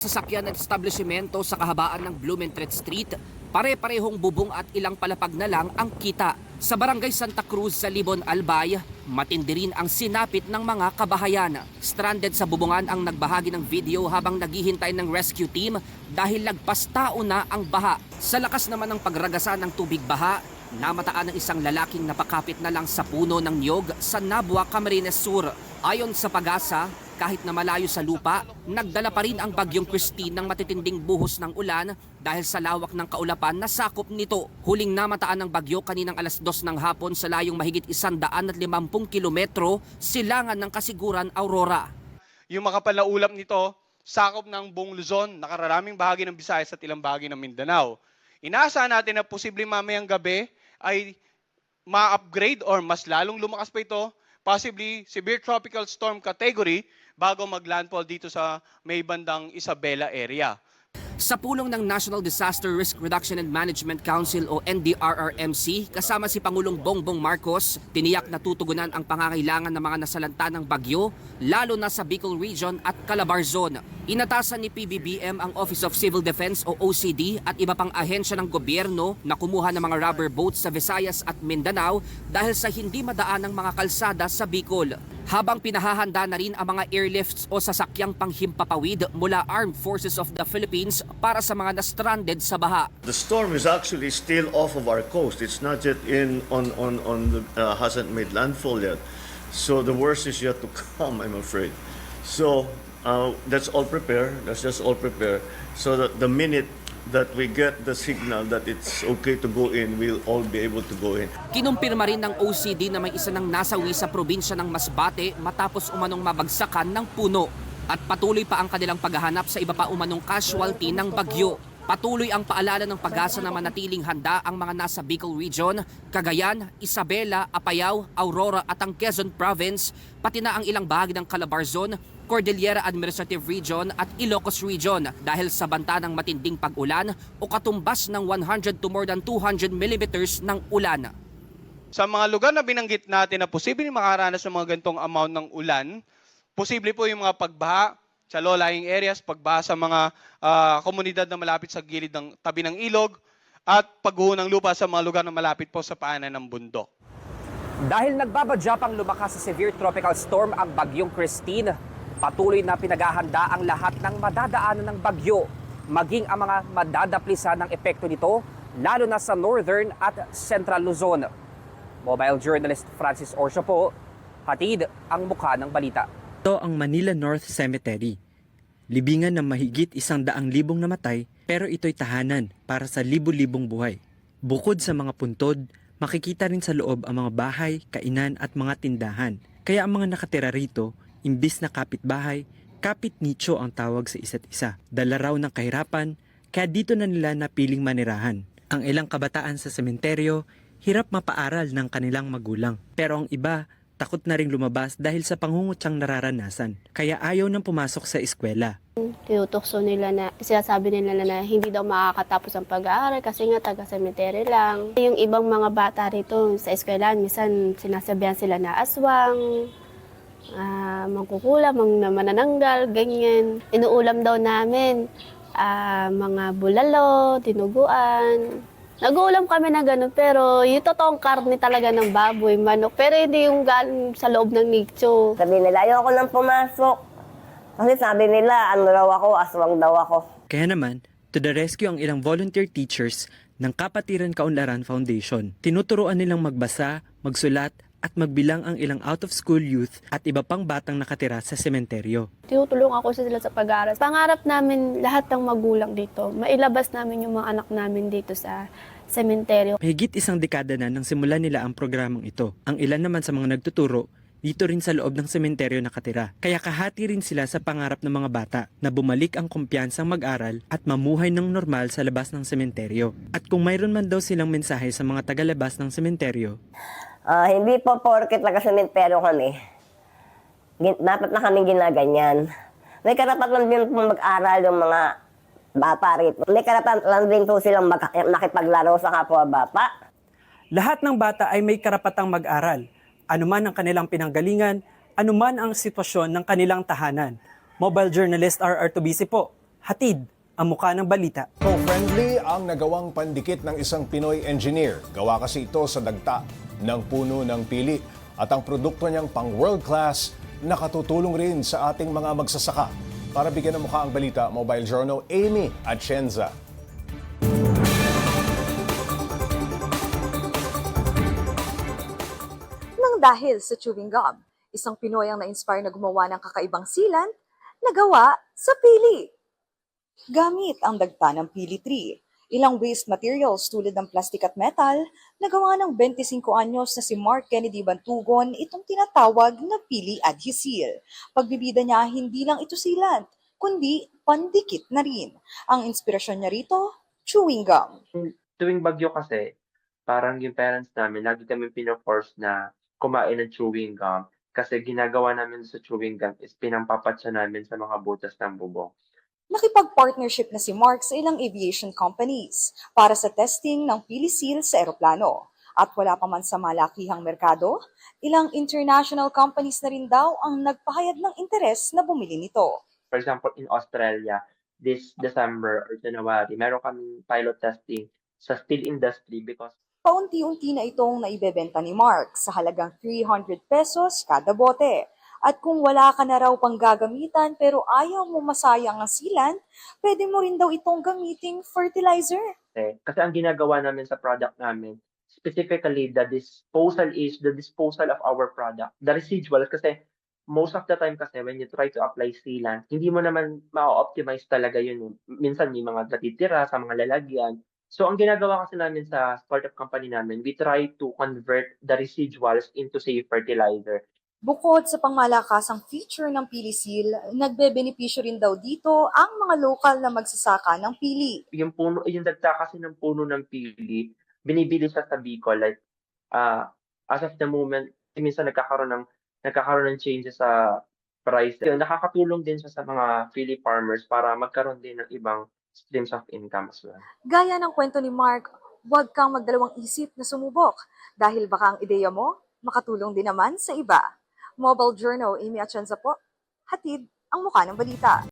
Sasakyan at establishmento sa kahabaan ng Blumentritt Street, pare-parehong bubong at ilang palapag na lang ang kita. Sa barangay Santa Cruz sa Libon, Albay, matindi rin ang sinapit ng mga kabahayan. Stranded sa bubungan ang nagbahagi ng video habang naghihintay ng rescue team dahil lagpas tao na ang baha. Sa lakas naman ng pagragasa ng tubig baha, namataan ng isang lalaking napakapit na lang sa puno ng niyog sa Nabua, Camarines Sur. Ayon sa Pag-asa, kahit na malayo sa lupa, nagdala pa rin ang bagyong Christine ng matitinding buhos ng ulan dahil sa lawak ng kaulapan na sakop nito. Huling namataan ng bagyo kaninang alas 2 ng hapon sa layong mahigit 150 kilometro silangan ng Kasiguran, Aurora. Yung makapal na ulap nito, sakop ng buong Luzon, nakararaming bahagi ng Visayas at ilang bahagi ng Mindanao. Inaasahan natin na posibleng mamayang gabi ay ma-upgrade or mas lalong lumakas pa ito, possibly severe tropical storm category bago maglandfall dito sa may bandang Isabela area. Sa pulong ng National Disaster Risk Reduction and Management Council o NDRRMC, kasama si Pangulong Bongbong Marcos, tiniyak na tutugunan ang pangangailangan ng mga nasalanta ng bagyo, lalo na sa Bicol Region at Calabar Zone. Inatasan ni PBBM ang Office of Civil Defense o OCD at iba pang ahensya ng gobyerno na kumuha ng mga rubber boats sa Visayas at Mindanao dahil sa hindi madaan ng mga kalsada sa Bicol. Habang pinahahanda na rin ang mga airlifts o sasakyang panghimpapawid mula Armed Forces of the Philippines para sa mga na-stranded sa baha. The storm is actually still off of our coast. It's not yet hasn't made landfall yet. So the worst is yet to come, I'm afraid. So that's all prepare. That's just all prepare. So that the minute that we get the signal that it's okay to go in, we'll all be able to go in. Kinumpirma rin ng OCD na may isa ng nasawi sa probinsya ng Masbate matapos umanong mabagsakan ng puno. At patuloy pa ang kanilang paghahanap sa iba pa umanong casualty ng bagyo. Patuloy ang paalala ng Pag-asa na manatiling handa ang mga nasa Bicol Region, Cagayan, Isabela, Apayao, Aurora at ang Quezon Province, pati na ang ilang bahagi ng Calabar Zone, Cordillera Administrative Region at Ilocos Region dahil sa banta ng matinding pag-ulan o katumbas ng 100 to more than 200 millimeters ng ulan. Sa mga lugar na binanggit natin na posibleng makaranas ng mga ganitong amount ng ulan, posible po yung mga pagbaha sa low-lying areas, pagbaha sa mga komunidad na malapit sa gilid ng tabi ng ilog, at pagguho ng lupa sa mga lugar na malapit po sa paanan ng bundok. Dahil nagbabadya pang lumakas sa severe tropical storm ang bagyong Christine, patuloy na pinaghahanda ang lahat ng madadaanan ng bagyo, maging ang mga madadaplisan ng epekto nito, lalo na sa Northern at Central Luzon. Mobile journalist Francis Orso po, hatid ang mukha ng balita. Ito ang Manila North Cemetery. Libingan ng mahigit 100,000 namatay pero ito'y tahanan para sa libu-libong buhay. Bukod sa mga puntod, makikita rin sa loob ang mga bahay, kainan at mga tindahan. Kaya ang mga nakatira rito, imbis na kapitbahay, kapit-nicho ang tawag sa isa't isa. Dala raw ng kahirapan, kaya dito na nila napiling manirahan. Ang ilang kabataan sa sementeryo, hirap mapaaral ng kanilang magulang. Pero ang iba, takot na ring lumabas dahil sa pangungutsang nararanasan. Kaya ayaw nang pumasok sa eskwela. Tinutokso nila na, sinasabi nila na hindi daw makakatapos ang pag-aaral kasi nga taga-cemetery lang. Yung ibang mga bata rito sa eskwelahan, minsan sinasabihan sila na aswang, mangkukulam, manananggal, ganyan. Inuulam daw namin mga bulalo, tinuguan. Nag-uulam kami na gano'n, pero yung totoong karne talaga ng baboy, manok. Pero hindi yung galing sa loob ng nicho. Sabi nila, ayoko nang pumasok. Kasi sabi nila, ano raw ako, aswang daw ako. Kaya naman, to the rescue ang ilang volunteer teachers ng Kapatiran Kaunlaran Foundation. Tinuturuan nilang magbasa, magsulat, at magbilang ang ilang out-of-school youth at iba pang batang nakatira sa sementeryo. Tinutulungan ako sila sa pag-aaral. Pangarap namin lahat ng magulang dito, mailabas namin yung mga anak namin dito sa sementeryo. Mahigit 1 dekada na nang simulan nila ang programang ito. Ang ilan naman sa mga nagtuturo, dito rin sa loob ng sementeryo nakatira. Kaya kahati rin sila sa pangarap ng mga bata na bumalik ang kumpiyansang mag-aral at mamuhay ng normal sa labas ng sementeryo. At kung mayroon man daw silang mensahe sa mga tagalabas ng sementeryo, Hindi po porket nag-sementeryo kami. Dapat na kami ginaganyan. May karapatan din po mag-aral yung mga bata rito. May karapatan din po silang makipaglaro sa kapwa bata. Lahat ng bata ay may karapatang mag-aral. Anuman ang kanilang pinanggalingan, anuman ang sitwasyon ng kanilang tahanan. Mobile journalist RR Tubisi po Hatid ang mukha ng balita. Eco-friendly ang nagawang pandikit ng isang Pinoy engineer. Gawa kasi ito sa dagta ng puno ng pili. At ang produkto niyang pang world class nakatutulong rin sa ating mga magsasaka. Para bigyan ng mukha ang balita, Mobile Journal Amy Atienza. Nang dahil sa chewing gum, isang Pinoy ang na-inspire na gumawa ng kakaibang sealant na gawa sa pili. Gamit ang dagta ng pili tree, ilang waste materials tulad ng plastic at metal, nagawa ng 25 anyos na si Mark Kennedy Bantugon itong tinatawag na pili adhesil. Pagbibida niya, hindi lang ito sealant, kundi pandikit na rin. Ang inspirasyon niya rito, chewing gum. Tuwing bagyo kasi, parang yung parents namin, lagi kami pino-force na kumain ng chewing gum. Kasi ginagawa namin sa chewing gum is pinampapatsa namin sa mga butas ng bubong. Nakipag-partnership na si Mark sa ilang aviation companies para sa testing ng PiliSeal sa eroplano. At wala pa man sa malakihang merkado, ilang international companies na rin daw ang nagpahayag ng interes na bumili nito. For example, in Australia, this December or January, meron kaming pilot testing sa steel industry because Paunti-unti na itong naibebenta ni Mark sa halagang 300 pesos kada bote. At kung wala ka na raw pang gagamitan pero ayaw mo masayang ang sealant, pwede mo rin daw itong gamiting fertilizer. kasi ang ginagawa namin sa product namin, specifically the disposal of our product, the residuals, kasi most of the time kasi when you try to apply sealant, hindi mo naman ma-optimize talaga yun. Minsan may mga natitira sa mga lalagyan. So ang ginagawa kasi namin sa startup company namin, we try to convert the residuals into say fertilizer. Bukod sa pangmalakasang feature ng PiliSeal, nagbebenepisyo rin daw dito ang mga lokal na magsasaka ng pili. Yung dagta kasi ng puno ng pili, binibili siya sa Bicol. Like, as of the moment, minsan nagkakaroon ng changes sa price. Yun, nakakatulong din siya sa mga pili farmers para magkaroon din ng ibang streams of income as well. Gaya ng kwento ni Mark, huwag kang magdalawang isip na sumubok dahil baka ang ideya mo makatulong din naman sa iba. Mobile Journal, Amy Atienza po, hatid ang mukha ng balita.